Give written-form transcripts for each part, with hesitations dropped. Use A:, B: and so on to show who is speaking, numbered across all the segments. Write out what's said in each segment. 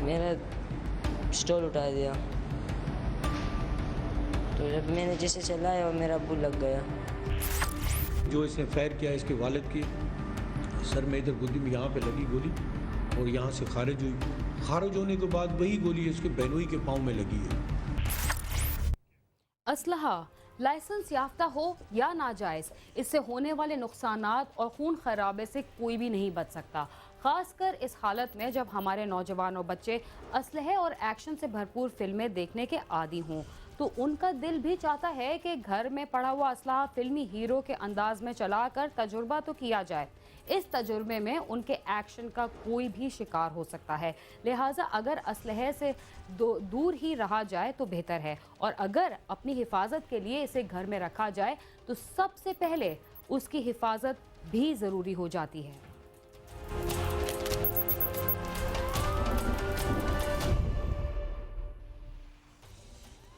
A: मेरा पिस्तौल उठा दिया, तो जब मैंने जैसे चलाया और मेरा अब्बू लग गया।
B: जो इसने फायर किया इसके वालिद की सर में इधर गुद्दी में यहाँ पे लगी गोली और यहाँ से खारिज हुई। खारिज होने के बाद वही गोली इसके बहनोई के पाँव में लगी है।
C: असलहा लाइसेंस याफ्ता हो या नाजायज़, इससे होने वाले नुकसानात और खून खराबे से कोई भी नहीं बच सकता, खासकर इस हालत में जब हमारे नौजवान और बच्चे असलहे और एक्शन से भरपूर फिल्में देखने के आदी हों। तो उनका दिल भी चाहता है कि घर में पड़ा हुआ असलहा फिल्मी हीरो के अंदाज में चलाकर तजुर्बा तो किया जाए। इस तजुर्बे में उनके एक्शन का कोई भी शिकार हो सकता है, लिहाजा अगर असलहे से दूर ही रहा जाए तो बेहतर है, और अगर अपनी हिफाजत के लिए इसे घर में रखा जाए तो सबसे पहले उसकी हिफाजत भी ज़रूरी हो जाती है।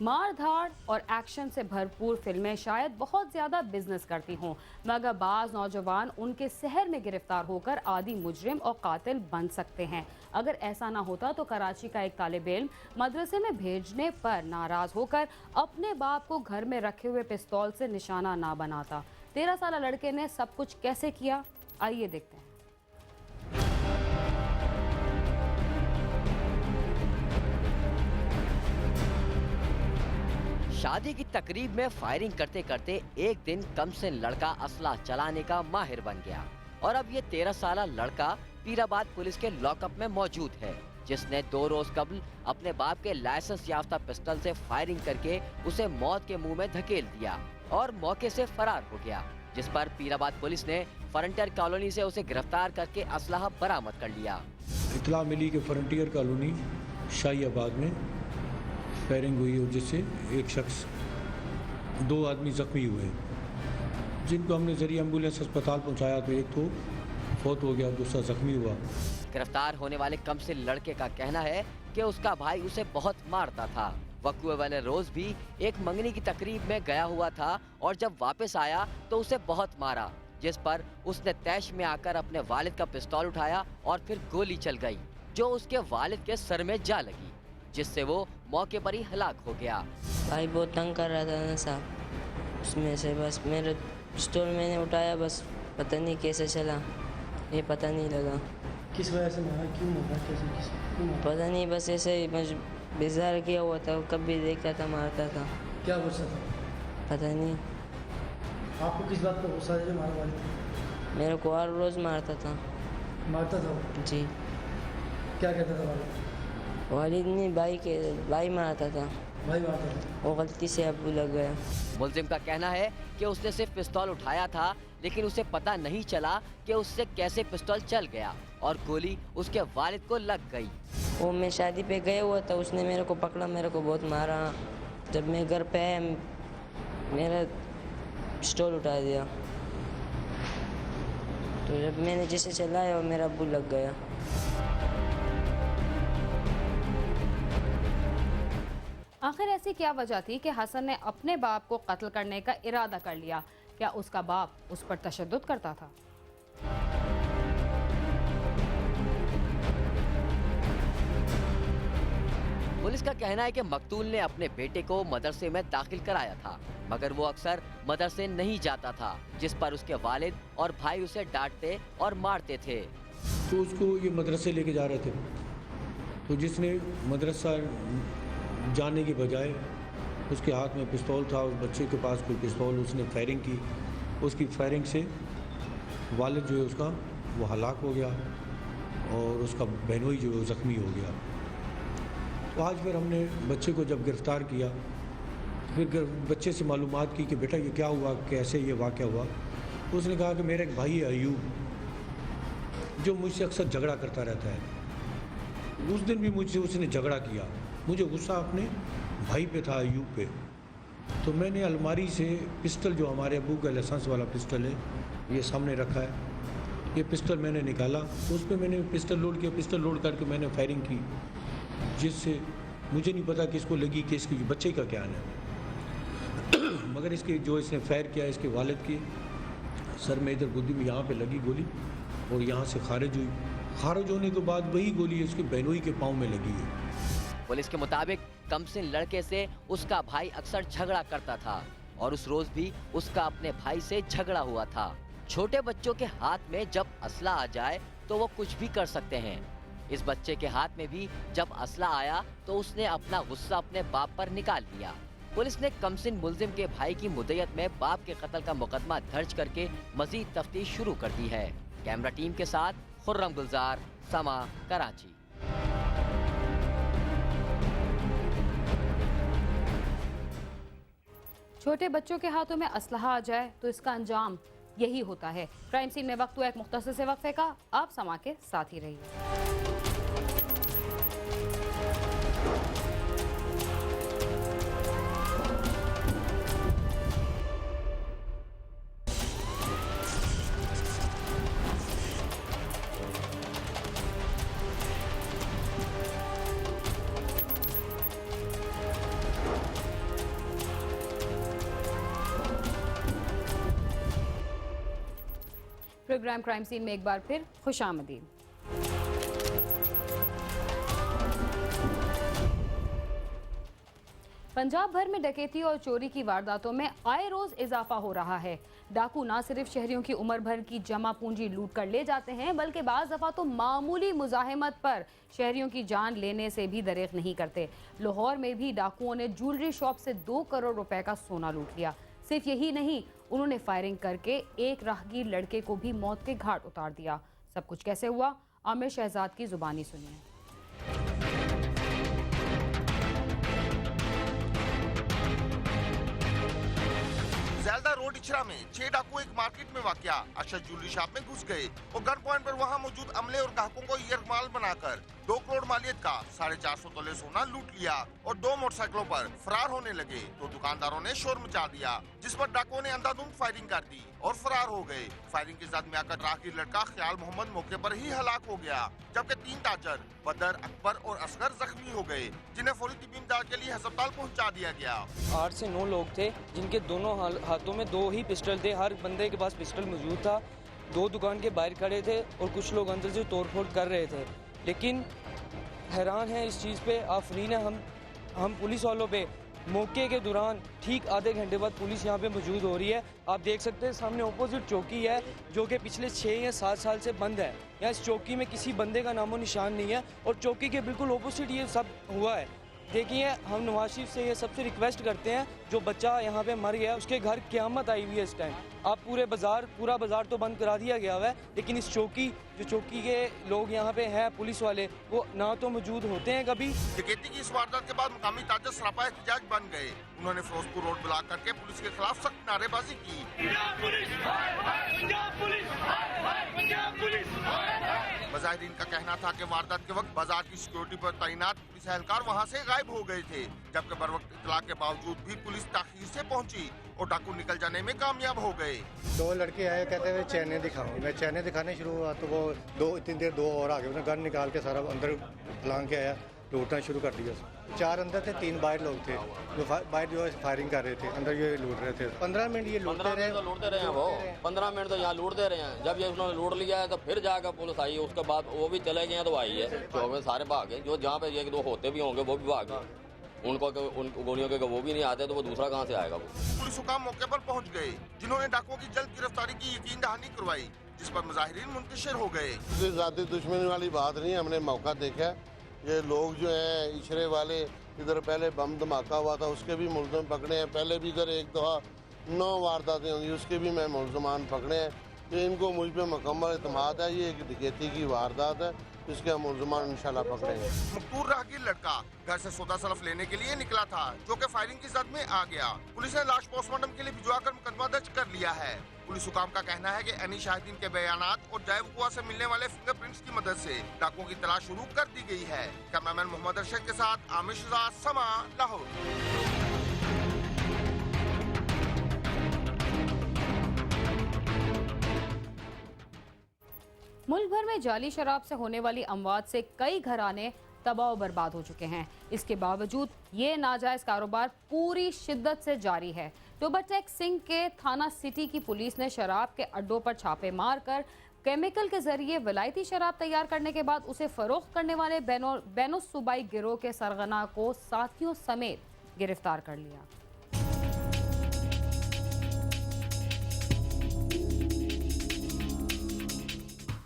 C: मार धाड़ और एक्शन से भरपूर फिल्में शायद बहुत ज़्यादा बिजनेस करती हों, मगर बाज़ नौजवान उनके सहर में गिरफ्तार होकर आदि मुजरिम और कातिल बन सकते हैं। अगर ऐसा ना होता तो कराची का एक तालिब इल्म मदरसे में भेजने पर नाराज़ होकर अपने बाप को घर में रखे हुए पिस्तौल से निशाना ना बनाता। 13 साल लड़के ने सब कुछ कैसे किया, आइए देखते हैं।
D: शादी की तकरीब में फायरिंग करते करते एक दिन कमसिन लड़का असला चलाने का माहिर बन गया और अब ये 13 साल लड़का पीराबाद पुलिस के लॉकअप में मौजूद है, जिसने 2 रोज कबल अपने बाप के लाइसेंस याफ्ता पिस्टल से फायरिंग करके उसे मौत के मुंह में धकेल दिया और मौके से फरार हो गया, जिस पर पीराबाद पुलिस ने फ्रंटियर कॉलोनी से उसे गिरफ्तार करके असलहा बरामद कर लिया।
B: इतला मिली कि फ्रंटियर कॉलोनी शाहीआबाद में फायरिंग हुई और जिससे एक शख्स 2 आदमी जख्मी हुए, जिनको हमने जरिए एम्बुलेंस अस्पताल पहुंचाया तो एक तो फौत हो गया, दूसरा जख्मी हुआ।
D: गिरफ्तार होने वाले कमसिन लड़के का कहना है कि उसका भाई उसे बहुत मारता था। वक़्त वाले रोज भी एक मंगनी की तकरीब में गया हुआ था और जब वापस आया तो उसे बहुत मारा, जिस पर उसने तैश में आकर अपने वालिद का पिस्तौल उठाया और फिर गोली चल गई जो उसके वालिद के सर में जा लगी, जिससे वो मौके पर ही हलाक हो गया।
A: भाई बहुत तंग कर रहा था ना साहब, उसमें से बस मेरे पिस्तौल मैंने उठाया, बस पता नहीं कैसे चला, ये पता नहीं लगा।
E: किस वजह से मारा, क्यों मारा, कैसे क्यों मारा?
A: पता नहीं, बस ऐसे ही बस बेजार किया हुआ था, कभी देखता था मारता था।
E: क्या गुस्सा था?
A: पता नहीं,
E: आपको किस बात पर गुस्सा है जो मारा वाले?
A: मेरे को हर रोज़ मारता था।
E: मारता था वो?
A: जी।
E: क्या कहता था वाले?
A: वालिद ने भाई मारता था,
E: भाई मारता था।
A: वो गलती से अब्बू लग गया।
D: मुलजिम का कहना है कि उसने सिर्फ पिस्तौल उठाया था, लेकिन उसे पता नहीं चला कि उससे कैसे पिस्तौल चल गया और गोली उसके वालिद को लग गई।
A: वो मैं शादी पे गया हुआ था, उसने मेरे को पकड़ा, मेरे को बहुत मारा। जब मैं घर पे आया मेरा पिस्तौल उठा दिया, तो जब मैंने जैसे चलाया और मेरा अब्बू लग गया।
C: आखिर ऐसी क्या वजह थी कि हसन ने अपने बाप को कत्ल करने का इरादा कर लिया? क्या उसका बाप उस पर तशद्दुद करता था?
D: पुलिस का कहना है कि मकतूल ने अपने बेटे को मदरसे में दाखिल कराया था, मगर वो अक्सर मदरसे नहीं जाता था, जिस पर उसके वालिद और भाई उसे डांटते और मारते थे।
B: तो उसको ये मदरसे लेके जा रहे थे, तो जिसने मदरसा जाने की बजाय उसके हाथ में पिस्तौल था, उस बच्चे के पास कोई पिस्तौल, उसने फायरिंग की। उसकी फायरिंग से वालिद जो है उसका वो हलाक हो गया और उसका बहनोई जो है ज़ख्मी हो गया। तो आज फिर हमने बच्चे को जब गिरफ़्तार किया, फिर बच्चे से मालूमात की कि बेटा ये क्या हुआ, कैसे ये वाक़या हुआ। उसने कहा कि मेरा एक भाई है अयूब, जो मुझसे अक्सर झगड़ा करता रहता है। उस दिन भी मुझसे उसने झगड़ा किया, मुझे गुस्सा अपने भाई पे था, अयूब पे। तो मैंने अलमारी से पिस्टल, जो हमारे अब्बू का लाइसेंस वाला पिस्टल है, ये सामने रखा है, ये पिस्टल मैंने निकाला, तो उस पर मैंने पिस्टल लोड किया। पिस्टल लोड करके मैंने फायरिंग की, जिससे मुझे नहीं पता कि इसको लगी कि इसके बच्चे का क्या है, मगर इसके जो इसने फायर किया इसके वालिद के सर में इधर गुद्दी में यहाँ पे लगी गोली और यहाँ से खारिज हुई। खारिज होने के बाद वही गोली उसके बहनोई के पाँव में लगी है।
D: पुलिस के मुताबिक कमसिन लड़के से उसका भाई अक्सर झगड़ा करता था और उस रोज भी उसका अपने भाई से झगड़ा हुआ था। छोटे बच्चों के हाथ में जब असला आ जाए तो वो कुछ भी कर सकते हैं। इस बच्चे के हाथ में भी जब असला आया तो उसने अपना गुस्सा अपने बाप पर निकाल लिया। पुलिस ने कमसिन मुलजिम के भाई की मुद्दत में बाप के कत्ल का मुकदमा दर्ज करके मजीद तफ्तीश शुरू कर दी है। कैमरा टीम के साथ खुर्रम गुलजार, समा, कराची।
C: छोटे बच्चों के हाथों में असलहा आ जाए तो इसका अंजाम यही होता है। क्राइम सीन में वक्त हुआ एक मुख्तसर से वक्फे का। आप समा के साथ ही रहिए। प्रोग्राम क्राइम सीन में एक बार फिर खुशामदीद। पंजाब भर में डकैती और चोरी की वारदातों में आए रोज इजाफा हो रहा है। डाकू न सिर्फ शहरियों की उम्र भर की जमा पूंजी लूट कर ले जाते हैं, बल्कि बाज़ दफा तो मामूली मुजाहिमत पर शहरियों की जान लेने से भी दरेक नहीं करते। लाहौर में भी डाकुओं ने ज्वेलरी शॉप से 2 करोड़ रुपए का सोना लूट लिया। सिर्फ यही नहीं, उन्होंने फायरिंग करके एक राहगीर लड़के को भी मौत के घाट उतार दिया। सब कुछ कैसे हुआ, आमिर शहजाद की जुबानी सुनिए।
F: ज़ैलदा रोड इचरा में 6 डाकू एक मार्केट में वाकया अशद ज्वेलरी शॉप में घुस गए और गन पॉइंट पर वहां मौजूद अमले और ग्राहकों को यरगमाल बनाकर 2 करोड़ मालियत का 450 तोले सोना लूट लिया और 2 मोटरसाइकिलों पर फरार होने लगे तो दुकानदारों ने शोर मचा दिया, जिस पर डाकुओं ने अंधाधुंध फायरिंग कर दी और फरार हो गए। फायरिंग की जद में आकर राहगीर लड़का ख्याल मोहम्मद मौके पर ही हलाक हो गया, जबकि 3 ताजर बदर, अकबर और असगर जख्मी हो गए, जिन्हें फौरी तिब्बी इमदाद के लिए अस्पताल पहुंचा दिया गया।
G: 8 से 9 लोग थे, जिनके दोनों हाथों में 2 ही पिस्टल थे। हर बंदे के पास पिस्टल मौजूद था। 2 दुकान के बाहर खड़े थे और कुछ लोग अंदर से तोड़फोड़ कर रहे थे। लेकिन हैरान है इस चीज़ पे, आफरीन है हम पुलिस वालों पे। मौके के दौरान ठीक आधे घंटे बाद पुलिस यहाँ पे मौजूद हो रही है। आप देख सकते हैं सामने ऑपोजिट चौकी है, जो कि पिछले 6 या 7 साल से बंद है। यहाँ इस चौकी में किसी बंदे का नामो निशान नहीं है और चौकी के बिल्कुल ऑपोजिट ये सब हुआ है। देखिए, हम नवाज शरीफ से ये सबसे रिक्वेस्ट करते हैं, जो बच्चा यहाँ पे मर गया उसके घर क़यामत आई हुई है इस टाइम। आप पूरा बाजार तो बंद करा दिया गया हुआ है, लेकिन इस चौकी के लोग यहाँ पे हैं पुलिस वाले, वो ना तो मौजूद होते हैं कभी।
F: डकैती की इस वारदात के बाद मुकामी ताजर सरापा एहतजाज बन गए। उन्होंने फिरोजपुर रोड ब्लॉक करके पुलिस के खिलाफ सख्त नारेबाजी की। मुजाहिरीन का कहना था कि वारदात के वक्त बाजार की सिक्योरिटी पर तैनात पुलिस एहलकार वहां से गायब हो गए थे, जबकि बरवक्त इत्तला के बावजूद भी पुलिस ताखीर से पहुंची और डाकू निकल जाने में कामयाब हो गए।
H: 2 लड़के आए, कहते हुए चैने दिखाओ। मैं चैने दिखाने शुरू हुआ तो वो इतनी देर 2 और आ गए। उन्होंने गन निकाल के सारा अंदर लांग के आया, लूटना शुरू कर दिया। 4 अंदर थे, 3 बाहर लोग थे, जो बाहर जो फायरिंग कर रहे थे, अंदर ये लूट रहे थे। 15 मिनट ये लूटते रहे
I: वो 15 मिनट तो यहाँ लूटते रहे हैं। जब ये उन्होंने लूट लिया है तो फिर जाकर पुलिस आई, उसके बाद वो भी चले गए हैं तो आई है। चौक में सारे भाग गए, जो जहाँ पे 1-2 होते भी होंगे वो भी भाग गए। उनको उन गोलियों के वो भी नहीं आते तो वो दूसरा कहाँ से आएगा। वो
F: पुलिस हुकाम मौके पर पहुंच गए, जिन्होंने डाकुओं की जल्द गिरफ्तारी की यकीन दहानी करवाई, जिस पर मुजाहिरीन मुंतशिर हो गए।
J: ज़ाती दुश्मनी वाली बात नहीं, हमने मौका देखा। ये लोग जो है इशरे वाले, इधर पहले बम धमाका हुआ था उसके भी मुलज़िम पकड़े हैं। पहले भी इधर एक दफ़ा 9 वारदातें हुई, उसके भी मैं मुलज़मान पकड़े हैं। तो इनको मुझ पर मुकम्मल इत्मीनान है। ये एक डकैती की वारदात है, इसके हम मुलज़मान इंशाल्लाह पकड़ेंगे।
F: मकतूल राहगीर लड़का घर से सौदा सलफ लेने के लिए निकला था, जो कि फायरिंग की जद में आ गया। पुलिस ने लाश पोस्टमार्टम के लिए भिजवाकर मुकदमा दर्ज कर लिया है। पुलिस हुकाम का कहना है कि अनी शाहिदीन के बयानात और जाए वक़ुआ से मिलने वाले फिंगरप्रिंट्स की मदद से डाकुओं की तलाश शुरू कर दी गई है। कैमरामैन मोहम्मद अरशद के साथ आमिर शहजाद, समा, लाहौर।
C: मुल्क भर में जाली शराब से होने वाली अमवात से कई घराने तबाह और बर्बाद हो चुके हैं। इसके बावजूद ये नाजायज़ कारोबार पूरी शिद्दत से जारी है। टोबा टेक सिंह के थाना सिटी की पुलिस ने शराब के अड्डों पर छापे मारकर केमिकल के जरिए विलायती शराब तैयार करने के बाद उसे फरोख्त करने वाले बैनो सूबाई गिरोह के सरगना को साथियों समेत गिरफ्तार कर लिया।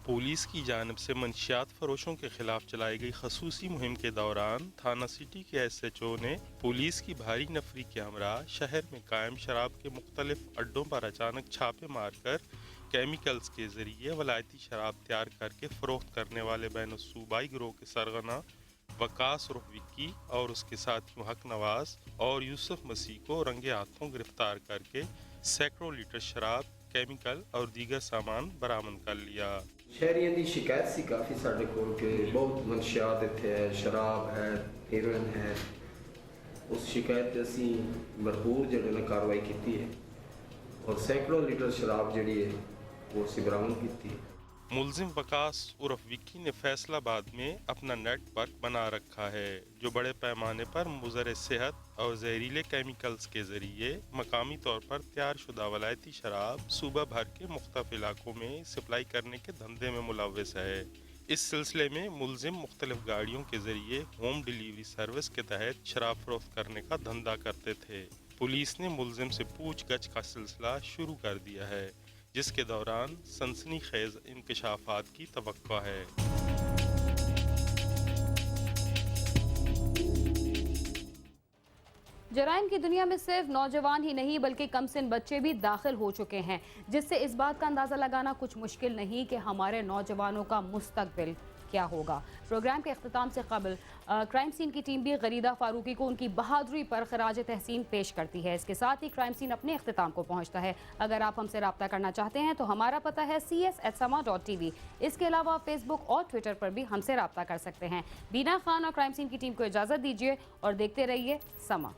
K: पुलिस की जानिब से मंशियात फरोशों के खिलाफ चलाई गई खसूसी मुहिम के दौरान थाना सिटी के SHO ने पुलिस की भारी नफरी के हमरा शहर में कायम शराब के मुख्तलिफ अड्डों पर अचानक छापे मारकर केमिकल्स के जरिए वलायती शराब तैयार करके फरोख्त करने वाले बैन सूबाई गिरोह के सरगना वकास उर्फ विक्की और उसके साथियों हक नवाज और यूसुफ मसीह को रंगे हाथों गिरफ्तार करके सैकड़ों लीटर शराब, केमिकल और दीगर सामान बरामद कर लिया।
L: शहरियों की शिकायत सी काफ़ी साढ़े कोल के बहुत मनशियात इत्थे है, शराब है, हेरोइन है। उस शिकायत असी भरपूर जड़े कार्रवाई की है और सैकड़ों लीटर शराब जड़ी है वो असी बरामद की है।
K: मुलजिम वकास उर्फ विक्की ने फैसलाबाद में अपना नेटवर्क बना रखा है जो बड़े पैमाने पर मुज़र सेहत और जहरीले केमिकल्स के जरिए मकामी तौर पर तैयार शुदा वलायती शराब सूबा भर के मुख्तलिफ इलाकों में सप्लाई करने के धंधे में मुलव्वस है। इस सिलसिले में मुलजिम मुख्तलिफ गाड़ियों के जरिए होम डिलीवरी सर्विस के तहत शराब फरोख्त करने का धंधा करते थे। पुलिस ने मुलजिम से पूछगछ का सिलसिला शुरू कर दिया है जिसके दौरान सनसनीखेज इंकशाफात की तवक्को है।
C: जराइम की दुनिया में सिर्फ नौजवान ही नहीं बल्कि कमसिन बच्चे भी दाखिल हो चुके हैं, जिससे इस बात का अंदाज़ा लगाना कुछ मुश्किल नहीं कि हमारे नौजवानों का मुस्तकबिल क्या होगा। प्रोग्राम के अख्तिताम से कबल क्राइम सीन की टीम भी गरीदा फारूकी को उनकी बहादुरी पर खराज तहसीन पेश करती है। इसके साथ ही क्राइम सीन अपने अख्तिताम को पहुंचता है। अगर आप हमसे रब्ता करना चाहते हैं तो हमारा पता है cs@sama.tv। इसके अलावा फेसबुक और ट्विटर पर भी हमसे रब्ता कर सकते हैं। बीना खान और क्राइम सीन की टीम को इजाज़त दीजिए और देखते रहिए समा।